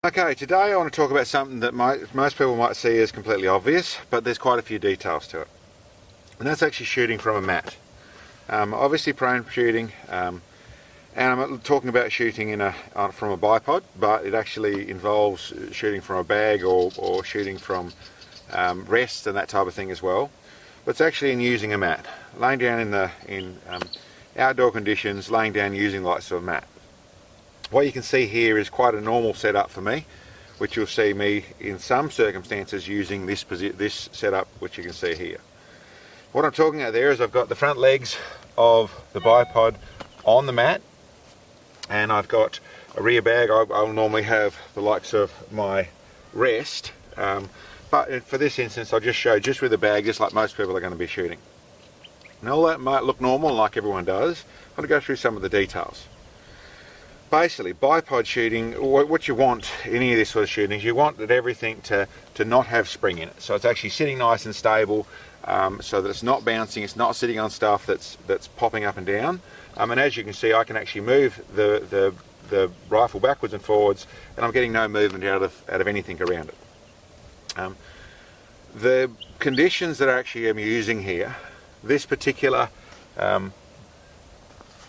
Okay, today I want to talk about something that most people might see as completely obvious, but there's quite a few details to it. And that's actually shooting from a mat. Obviously prone shooting, and I'm talking about shooting from a bipod, but it actually involves shooting from a bag or shooting from rests and that type of thing as well. But it's actually in using a mat, laying down in outdoor conditions, laying down using the likes of a mat. What you can see here is quite a normal setup for me, which you'll see me in some circumstances using this setup, which you can see here. What I'm talking about there is I've got the front legs of the bipod on the mat, and I've got a rear bag. I'll normally have the likes of my rest, but for this instance I'll just show just with a bag, just like most people are going to be shooting. Now all that might look normal like everyone does. I'm going to go through some of the details. Basically, bipod shooting, what you want in any of this sort of shooting is you want everything to not have spring in it. So it's actually sitting nice and stable, so that it's not bouncing, it's not sitting on stuff that's popping up and down. And as you can see, I can actually move the rifle backwards and forwards, and I'm getting no movement out of anything around it. The conditions that I'm using here, this particular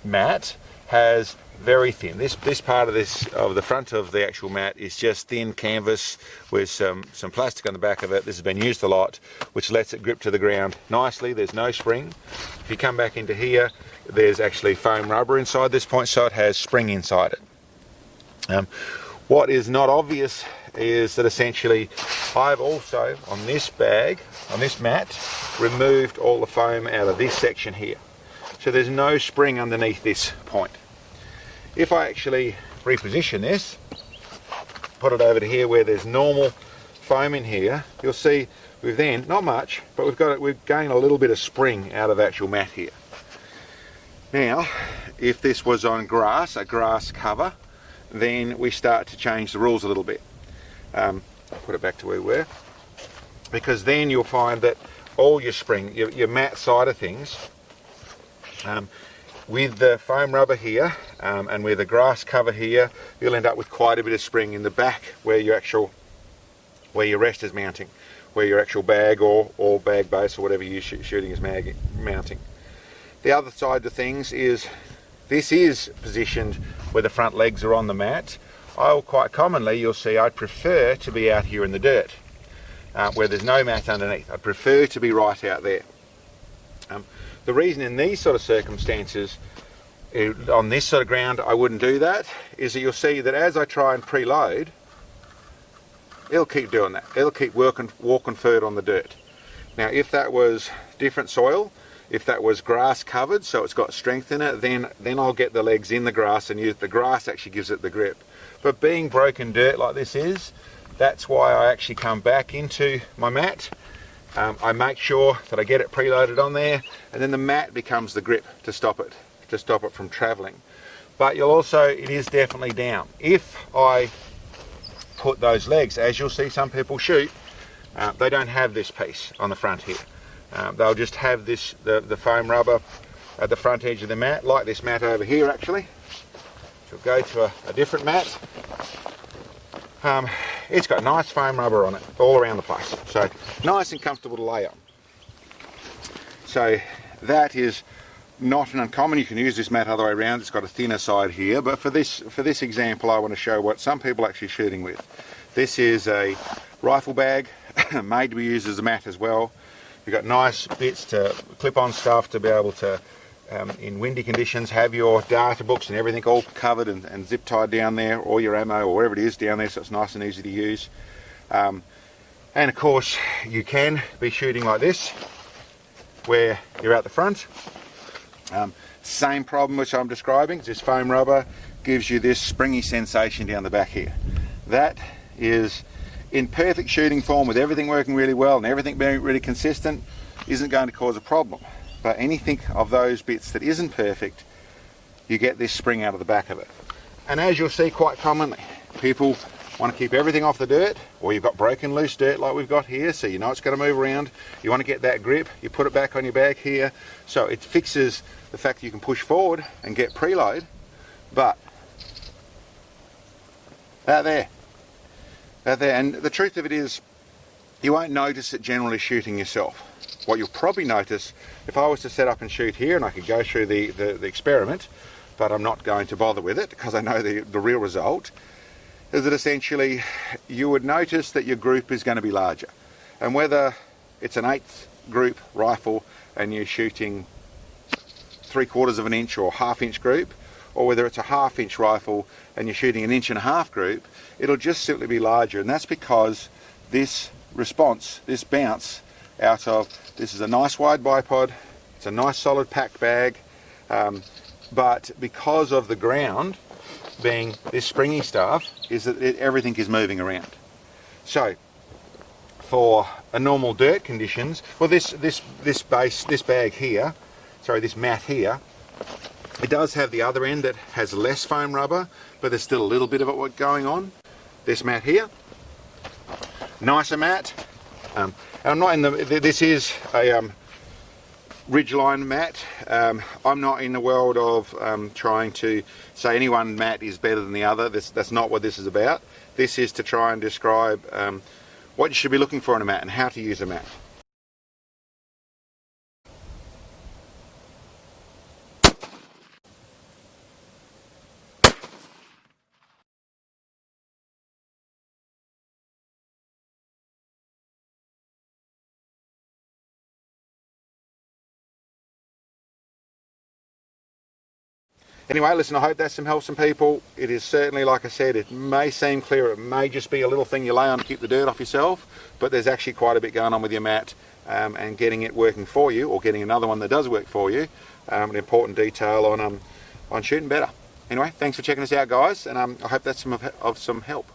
mat has very thin. This part of the front of the actual mat is just thin canvas with some plastic on the back of it. This has been used a lot, which lets it grip to the ground nicely. There's no spring. If you come back into here, there's actually foam rubber inside this point, so it has spring inside it. What is not obvious is that essentially I've also on this mat, removed all the foam out of this section here. So there's no spring underneath this point. If I actually reposition this, put it over to here where there's normal foam in here, you'll see we've then, not much, but we've gained a little bit of spring out of the actual mat here. Now, if this was on grass, a grass cover, then we start to change the rules a little bit. I'll put it back to where we were, because then you'll find that all your spring, your mat side of things, with the foam rubber here and with the grass cover here, you'll end up with quite a bit of spring in the back where your rest is mounting, where your actual bag or bag base or whatever you're shooting is mounting. The other side of things is this is positioned where the front legs are on the mat. Quite commonly you'll see I prefer to be out here in the dirt where there's no mat underneath. I prefer to be right out there. The reason in these sort of circumstances, on this sort of ground, I wouldn't do that, is that you'll see that as I try and preload, it'll keep doing that. It'll keep walking forward on the dirt. Now, if that was different soil, if that was grass covered, so it's got strength in it, then I'll get the legs in the grass, and the grass actually gives it the grip. But being broken dirt like this is, that's why I actually come back into my mat. I make sure that I get it preloaded on there, and then the mat becomes the grip to stop it from traveling. But it is definitely down. If I put those legs, as you'll see some people shoot, they don't have this piece on the front here. They'll just have the foam rubber at the front edge of the mat, like this mat over here actually. So we'll go to a different mat. It's got nice foam rubber on it all around the place, so nice and comfortable to lay on. So that is not an uncommon. You can use this mat other way around. It's got a thinner side here, but for this example I want to show what some people are actually shooting with. This is a rifle bag made to be used as a mat as well. You've got nice bits to clip on stuff to be able to in windy conditions have your data books and everything all covered and zip tied down there, or your ammo or wherever it is down there, so it's nice and easy to use. And of course you can be shooting like this where you're out the front. Same problem which I'm describing. This foam rubber gives you this springy sensation down the back here. That is in perfect shooting form, with everything working really well and everything being really consistent, isn't going to cause a problem. But anything of those bits that isn't perfect, you get this spring out of the back of it. And as you'll see quite commonly, people want to keep everything off the dirt, or you've got broken loose dirt like we've got here, so you know it's going to move around. You want to get that grip, you put it back on your bag here, so it fixes the fact that you can push forward and get preload. But out there, out there. And the truth of it is, you won't notice it generally shooting yourself. What you'll probably notice, if I was to set up and shoot here, and I could go through the experiment, but I'm not going to bother with it because I know the real result, is that essentially you would notice that your group is going to be larger. And whether it's an 1/8 group rifle and you're shooting 3/4 of an inch or half-inch group, or whether it's a half-inch rifle and you're shooting 1.5 inch group, it'll just simply be larger. And that's because this response, this bounce out of, this is a nice wide bipod, it's a nice solid pack bag, but because of the ground being this springy stuff, is that everything is moving around. So for a normal dirt conditions, well, this bag here, sorry, this mat here, it does have the other end that has less foam rubber, but there's still a little bit of it going on. This mat here, nicer mat. And I'm not in the, this is a ridgeline mat. I'm not in the world of trying to say any one mat is better than the other. That's not what this is about. This is to try and describe what you should be looking for in a mat and how to use a mat. Anyway, listen, I hope that's some help some people. It is certainly, like I said, it may seem clear, it may just be a little thing you lay on to keep the dirt off yourself, but there's actually quite a bit going on with your mat, and getting it working for you, or getting another one that does work for you, an important detail on shooting better. Anyway, thanks for checking us out, guys, and I hope that's of some help.